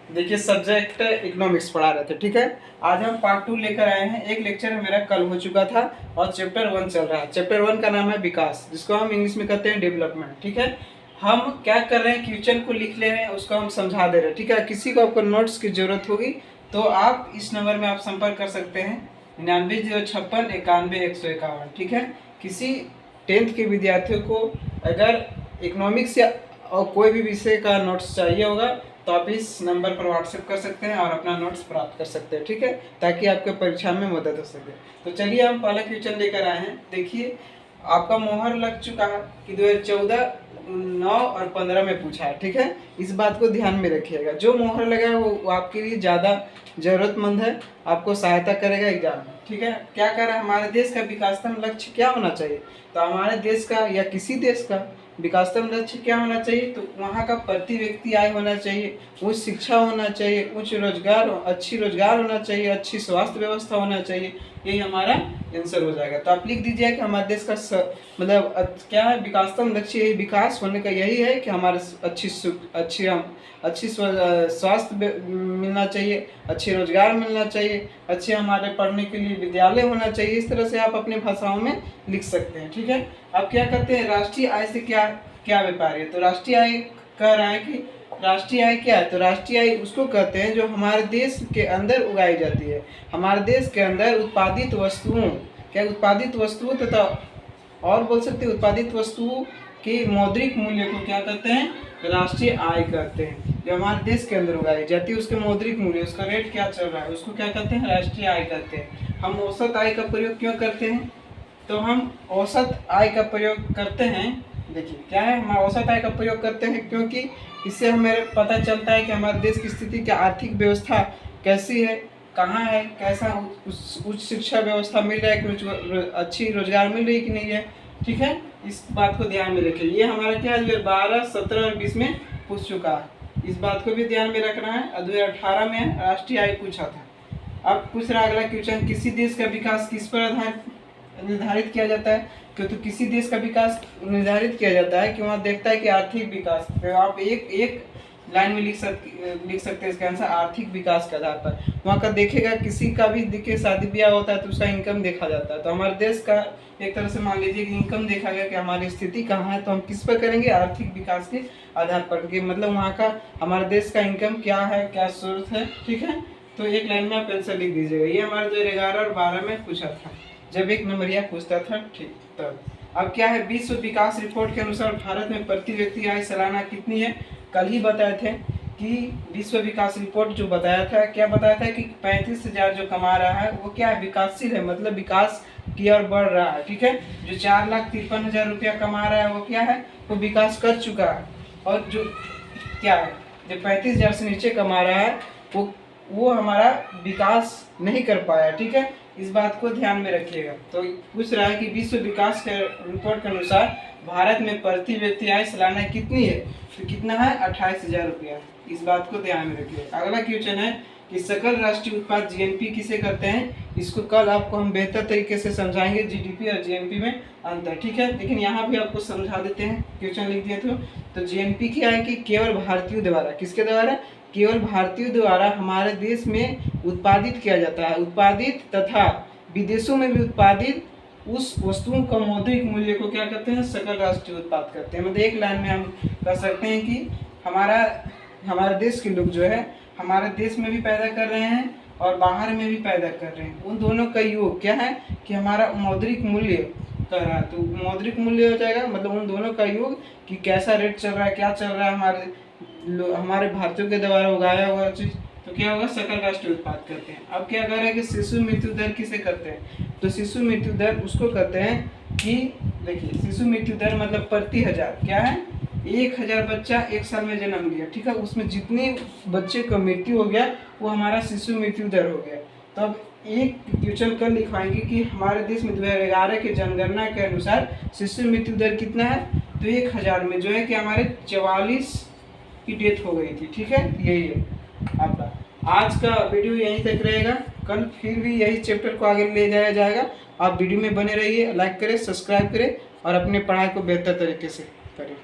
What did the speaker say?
देखिए subject economics पढ़ा रहे थे, ठीक है। आज हम पार्ट 2 लेकर आए हैं। एक लेक्चर मेरा कल हो चुका था और चैप्टर 1 चल रहा है। चैप्टर 1 का नाम है विकास, जिसको हम इंग्लिश में कहते हैं डेवलपमेंट, ठीक है। हम क्या कर रहे हैं, क्वेश्चन को लिख ले रहे हैं, उसको हम समझा दे रहे हैं, ठीक है। किसी को आपको नोट्स की जरूरत होगी तो आप इस नंबर में आप संपर्क कर सकते हैं 990651 ठीक है। किसी 10th के विद्यार्थियों को अगर इकोनॉमिक्स या और कोई भी विषय का नोट्स चाहिए होगा तो आप इस नंबर पर व्हाट्सएप कर सकते हैं और अपना नोट्स प्राप्त कर सकते हैं, ठीक है, ताकि आपके परीक्षा में मदद हो सके। तो चलिए हम पहला क्वेश्चन लेकर आए हैं। देखिए आपका मोहर लग चुका है कि 2014, 9 और 15 में पूछा है, ठीक है। इस बात को ध्यान में रखिएगा। जो मोहर लगा है वो आपके लिए ज़्यादा ज़रूरतमंद है, आपको सहायता करेगा एग्जाम में, ठीक है। क्या कर रहा है, हमारे देश का विकासतम लक्ष्य क्या होना चाहिए। तो हमारे देश का या किसी देश का विकासतम लक्ष्य क्या होना चाहिए, तो वहाँ का प्रति व्यक्ति आय होना चाहिए, उच्च शिक्षा होना चाहिए, उच्च रोजगार, अच्छी रोजगार होना चाहिए, अच्छी स्वास्थ्य व्यवस्था होना चाहिए। यही हमारा आंसर हो जाएगा। तो आप लिख दीजिए कि हमारे देश का मतलब क्या है, विकासतम लक्ष्य यही विकास होने का यही है कि हमारे अच्छी स्वास्थ्य मिलना चाहिए, अच्छे रोजगार मिलना चाहिए, अच्छे हमारे पढ़ने के लिए विद्यालय होना चाहिए। इस तरह से आप अपने भाषाओं में लिख सकते हैं, ठीक है। अब क्या करते हैं, राष्ट्रीय आय से क्या क्या व्यापार है। तो राष्ट्रीय आय कह रहा है कि राष्ट्रीय आय क्या है, तो राष्ट्रीय आय उसको कहते हैं जो हमारे देश के अंदर उगाई जाती है। हमारे देश के अंदर उत्पादित वस्तुओं, क्या उत्पादित वस्तुओं तथा और बोल सकते हैं उत्पादित वस्तुओं के मौद्रिक मूल्य को क्या कहते हैं, राष्ट्रीय आय कहते हैं। जो हमारे देश के अंदर उगाई जाती है उसके मौद्रिक मूल्य, उसका रेट क्या चल रहा है, उसको क्या कहते हैं, राष्ट्रीय आय कहते हैं। हम औसत आय का प्रयोग क्यों करते हैं, तो हम औसत आय का प्रयोग करते हैं। देखिए क्या है, हम औसत आय का प्रयोग करते हैं क्योंकि इससे हमें पता चलता है कि हमारे देश की स्थिति, क्या आर्थिक व्यवस्था कैसी है, कहाँ है, कैसा उच्च शिक्षा व्यवस्था मिल रहा है कि अच्छी रोजगार मिल रही है कि नहीं है, ठीक है। इस बात को ध्यान में रखिए। ये हमारा क्या है 2012, 17 और 20 में पूछ चुका है, इस बात को भी ध्यान में रखना है। 2018 में राष्ट्रीय आय पूछा था। अब पूछ रहा अगला क्वेश्चन, किसी देश का विकास किस पर आधारित निर्धारित किया जाता है। क्यों, तो किसी देश का विकास निर्धारित किया जाता है कि वहाँ देखता है कि आर्थिक विकास, तो आप एक लाइन में लिख सकते हैं इसका आंसर, आर्थिक विकास के आधार पर। वहाँ का देखेगा, किसी का भी देखिए शादी ब्याह होता है तो उसका इनकम देखा जाता है। तो हमारे देश का एक तरह से मान लीजिए कि इनकम देखा गया कि हमारी स्थिति कहाँ है, तो हम किस पर करेंगे, आर्थिक विकास के आधार पर, कि मतलब वहाँ का हमारे देश का इनकम क्या है, क्या सोर्स है, ठीक है। तो एक लाइन में आप आंसर लिख दीजिएगा। ये हमारे 2011 और 12 में पूछा था, जब एक नंबरिया पूछता था, ठीक। तब अब क्या है, विश्व विकास रिपोर्ट के अनुसार भारत में प्रति व्यक्ति आय सालाना कितनी है। कल ही बताए थे कि विश्व विकास रिपोर्ट जो बताया था, क्या बताया था कि 35,000 जो कमा रहा है वो क्या है, विकासशील है, मतलब विकास की ओर बढ़ रहा है, ठीक है। जो 4,53,000 रुपया कमा रहा है वो क्या है, वो विकास कर चुका है। और जो क्या है, जो 35,000 से नीचे कमा रहा है वो हमारा विकास नहीं कर पाया, ठीक है। इस बात को ध्यान में रखिएगा। तो पूछ रहा है कि विश्व विकास के रिपोर्ट के अनुसार भारत में प्रति व्यक्ति आय सालाना कितनी है, तो कितना है, 28,000 रुपया। इस बात को ध्यान में रखिएगा। अगला क्वेश्चन है कि सकल राष्ट्रीय उत्पाद जीएनपी किसे कहते हैं। इसको कल आपको हम बेहतर तरीके से समझाएंगे, जीडीपी और जीएनपी में अंतर, ठीक है। लेकिन यहाँ भी आपको समझा देते हैं, क्वेश्चन लिख दिए तो जीएनपी क्या है कि केवल भारतीयों द्वारा, किसके द्वारा, केवल भारतीयों द्वारा हमारे देश में उत्पादित किया जाता है, उत्पादित तथा विदेशों में भी उत्पादित उस वस्तुओं का मौद्रिक मूल्य को क्या कहते हैं, सकल राष्ट्रीय उत्पाद कहते हैं। मतलब एक लाइन में हम कह सकते हैं कि हमारे देश के लोग जो है हमारे देश में भी पैदा कर रहे हैं और बाहर में भी पैदा कर रहे हैं। उन दोनों का योग क्या है कि हमारा मौद्रिक मूल्य कर रहा है। तो मौद्रिक मूल्य हो जाएगा मतलब उन दोनों का योग कि कैसा रेट चल रहा है, क्या चल रहा है हमारे भारतीयों के द्वारा उगाया हुआ चीज, तो क्या होगा, सकल राष्ट्रीय उत्पाद करते हैं। अब क्या कर रहे हैं कि शिशु मृत्यु दर किसे कहते हैं, तो शिशु मृत्यु दर उसको कहते हैं कि देखिए शिशु मृत्यु दर मतलब प्रति हजार क्या है, 1,000 बच्चा एक साल में जन्म लिया, ठीक है, उसमें जितने बच्चे का मृत्यु हो गया वो हमारा शिशु मृत्यु दर हो गया। तो अब एक क्वेश्चन कर लिखवाएंगे कि हमारे देश में 2011 के जनगणना के अनुसार शिशु मृत्यु दर कितना है, तो 1,000 में जो है कि हमारे 44 की डेथ हो गई थी, ठीक है। यही है आपका आज का वीडियो, यहीं तक रहेगा। कल फिर भी यही चैप्टर को आगे ले जाया जाएगा। आप वीडियो में बने रहिए, लाइक करें, सब्सक्राइब करें और अपने पढ़ाई को बेहतर तरीके से करें।